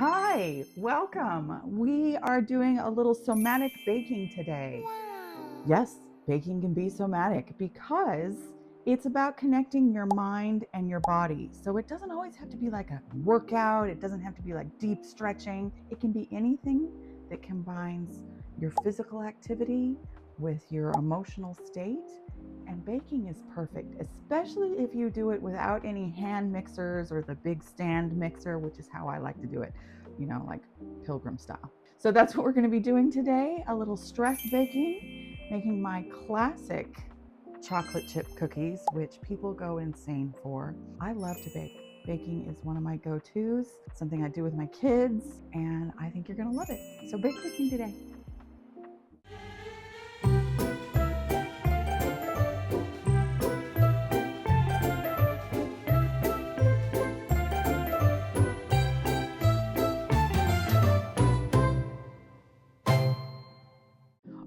Hi, welcome. We are doing a little somatic baking today. Yes, baking can be somatic because it's about connecting your mind and your body. So it doesn't always have to be like a workout, it doesn't have to be like deep stretching. It can be anything that combines your physical activity with your emotional state. And baking is perfect, especially if you do it without any hand mixers or the big stand mixer, which is how I like to do it, like pilgrim style. So that's what we're going to be doing today, a little stress baking, making my classic chocolate chip cookies, which people go insane for. I love to bake. Baking is one of my go-tos, something I do with my kids, and I think you're going to love it. So bake with me today.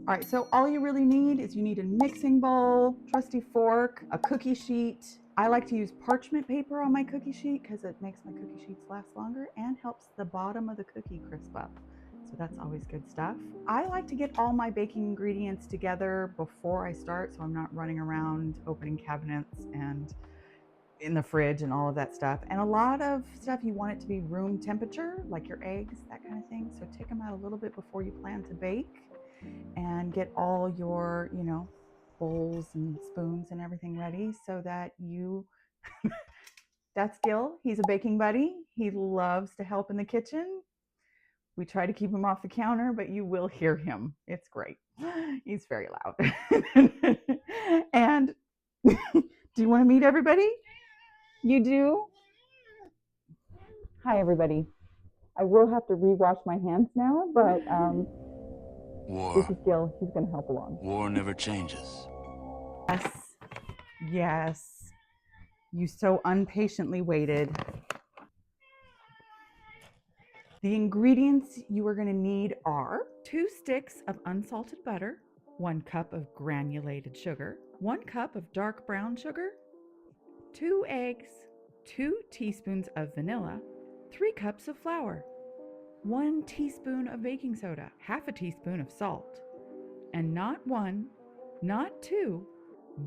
All right, so all you really need is you need a mixing bowl, trusty fork, a cookie sheet. I like to use parchment paper on my cookie sheet because it makes my cookie sheets last longer and helps the bottom of the cookie crisp up. So that's always good stuff. I like to get all my baking ingredients together before I start, so I'm not running around opening cabinets and in the fridge and all of that stuff. And a lot of stuff you want it to be room temperature, like your eggs, that kind of thing. So take them out a little bit before you plan to bake and get all your, bowls and spoons and everything ready so that that's Gil. He's a baking buddy. He loves to help in the kitchen. We try to keep him off the counter, but you will hear him. It's great. He's very loud. And do you want to meet everybody? You do? Hi, everybody. I will have to rewash my hands now, but this is Gil. He's going to help along. War never changes. Yes. Yes. You so impatiently waited. The ingredients you are going to need are 2 sticks of unsalted butter, 1 cup of granulated sugar, 1 cup of dark brown sugar, 2 eggs, 2 teaspoons of vanilla, 3 cups of flour, 1 teaspoon of baking soda, half a teaspoon of salt, and not 1, not 2,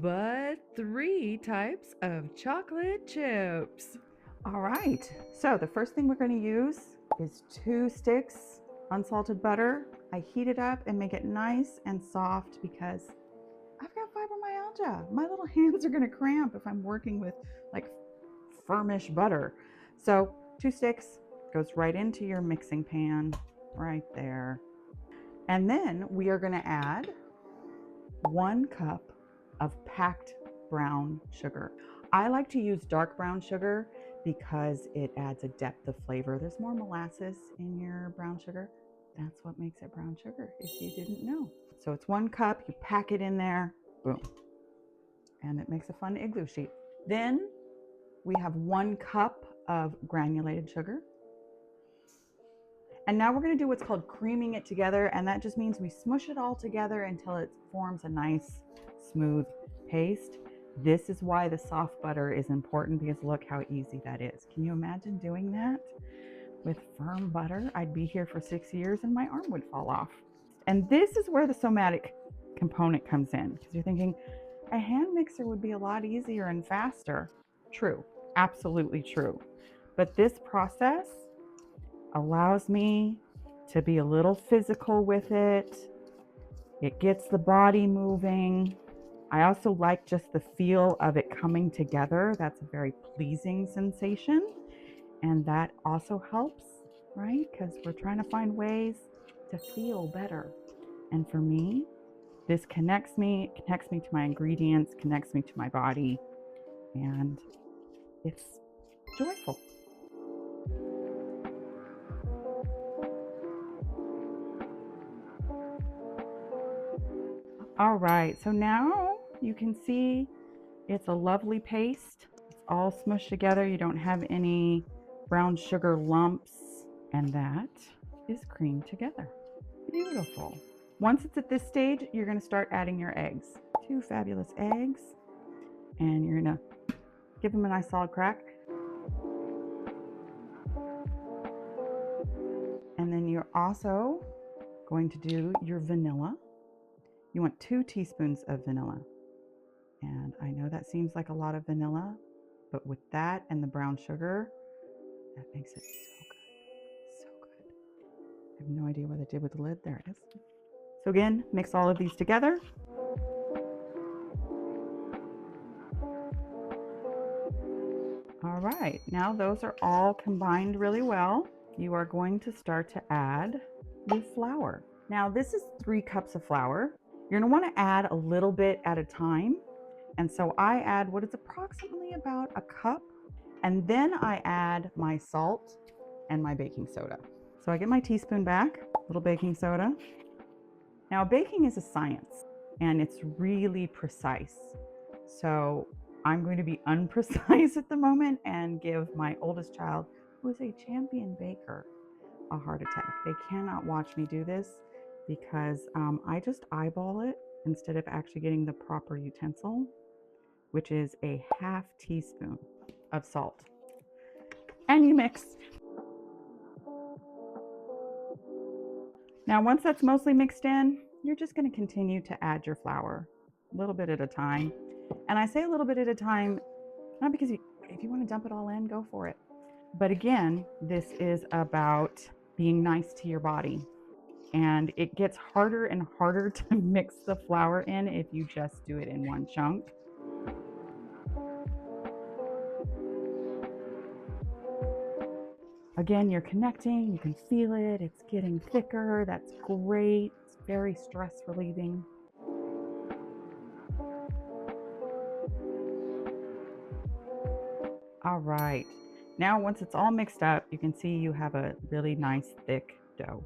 but 3 types of chocolate chips. All right, so the first thing we're going to use is 2 sticks unsalted butter. I heat it up and make it nice and soft because I've got fibromyalgia. My little hands are going to cramp if I'm working with like firmish butter. So 2 sticks goes right into your mixing pan right there. And then we are going to add 1 cup of packed brown sugar. I like to use dark brown sugar because it adds a depth of flavor. There's more molasses in your brown sugar. That's what makes it brown sugar, if you didn't know. So it's 1 cup, you pack it in there, boom. And it makes a fun igloo sheet. Then we have 1 cup of granulated sugar. And now we're going to do what's called creaming it together, and that just means we smush it all together until it forms a nice, smooth paste. This is why the soft butter is important, because look how easy that is. Can you imagine doing that with firm butter? I'd be here for 6 years and my arm would fall off. And this is where the somatic component comes in, because you're thinking a hand mixer would be a lot easier and faster. True, absolutely true. But this process allows me to be a little physical with it. It gets the body moving. I also like just the feel of it coming together. That's a very pleasing sensation. And that also helps, right? Because we're trying to find ways to feel better. And for me, this connects me to my ingredients, connects me to my body, and it's joyful. All right, so now you can see it's a lovely paste. It's all smushed together. You don't have any brown sugar lumps, and that is creamed together. Beautiful. Once it's at this stage, you're going to start adding your eggs. 2 fabulous eggs, and you're going to give them a nice solid crack. And then you're also going to do your vanilla. You want 2 teaspoons of vanilla. And I know that seems like a lot of vanilla, but with that and the brown sugar, that makes it so good. So good. I have no idea what I did with the lid. There it is. So again, mix all of these together. All right, now those are all combined really well. You are going to start to add your flour. Now this is 3 cups of flour. You're gonna wanna add a little bit at a time. And so I add what is approximately about a cup. And then I add my salt and my baking soda. So I get my teaspoon back, a little baking soda. Now baking is a science and it's really precise. So I'm going to be unprecise at the moment and give my oldest child, who is a champion baker, a heart attack. They cannot watch me do this because I just eyeball it instead of actually getting the proper utensil, which is a half teaspoon of salt. And you mix. Now, once that's mostly mixed in, you're just going to continue to add your flour a little bit at a time. And I say a little bit at a time, not because if you want to dump it all in, go for it. But again, this is about being nice to your body. And it gets harder and harder to mix the flour in if you just do it in one chunk. Again, you're connecting, you can feel it, it's getting thicker, that's great, it's very stress relieving. All right, now once it's all mixed up, you can see you have a really nice thick dough.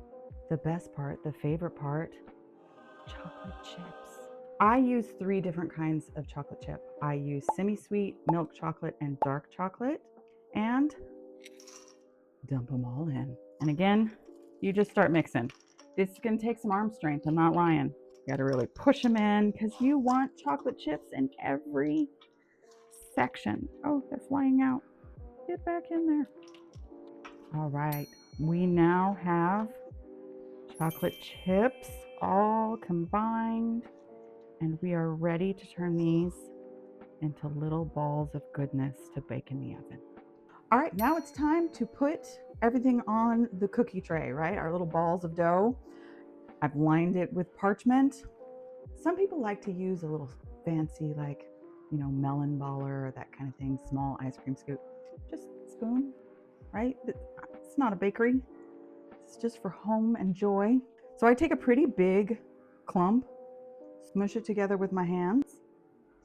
The best part, the favorite part, chocolate chips. I use 3 different kinds of chocolate chip. I use semi-sweet, milk chocolate, and dark chocolate, and dump them all in. And again, you just start mixing. This is going to take some arm strength. I'm not lying. You got to really push them in because you want chocolate chips in every section. Oh, they're flying out. Get back in there. All right. We now have chocolate chips all combined, and we are ready to turn these into little balls of goodness to bake in the oven. All right, now it's time to put everything on the cookie tray, right? Our little balls of dough. I've lined it with parchment. Some people like to use a little fancy, like, melon baller or that kind of thing, small ice cream scoop. Just spoon, right? It's not a bakery. It's just for home and joy. So I take a pretty big clump, smush it together with my hands.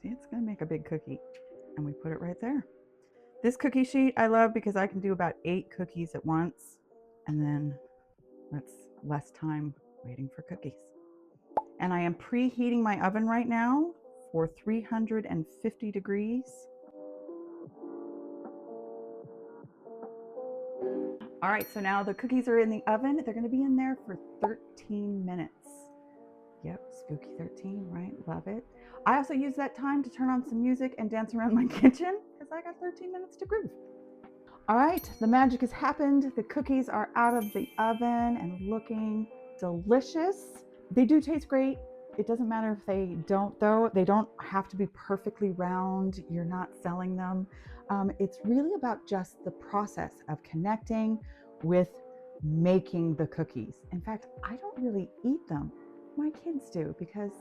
See, it's gonna make a big cookie. And we put it right there. This cookie sheet I love because I can do about 8 cookies at once, and then that's less time waiting for cookies. And I am preheating my oven right now for 350 degrees. All right, so now the cookies are in the oven. They're gonna be in there for 13 minutes. Yep, spooky 13, right? Love it. I also use that time to turn on some music and dance around my kitchen because I got 13 minutes to groove. All right, the magic has happened. The cookies are out of the oven and looking delicious. They do taste great. It doesn't matter if they don't, though. They don't have to be perfectly round. You're not selling them. It's really about just the process of connecting with making the cookies. In fact, I don't really eat them. My kids do because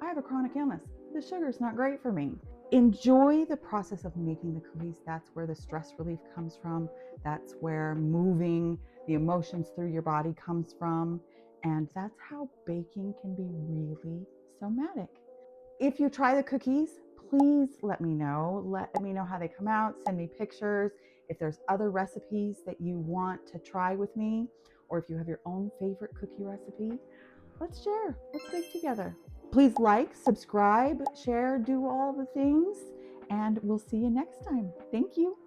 I have a chronic illness. The sugar's not great for me. Enjoy the process of making the cookies. That's where the stress relief comes from. That's where moving the emotions through your body comes from. And that's how baking can be really somatic. If you try the cookies, please let me know. Let me know how they come out. Send me pictures. If there's other recipes that you want to try with me, or if you have your own favorite cookie recipe, let's share. Let's bake together. Please like, subscribe, share, do all the things, and we'll see you next time. Thank you.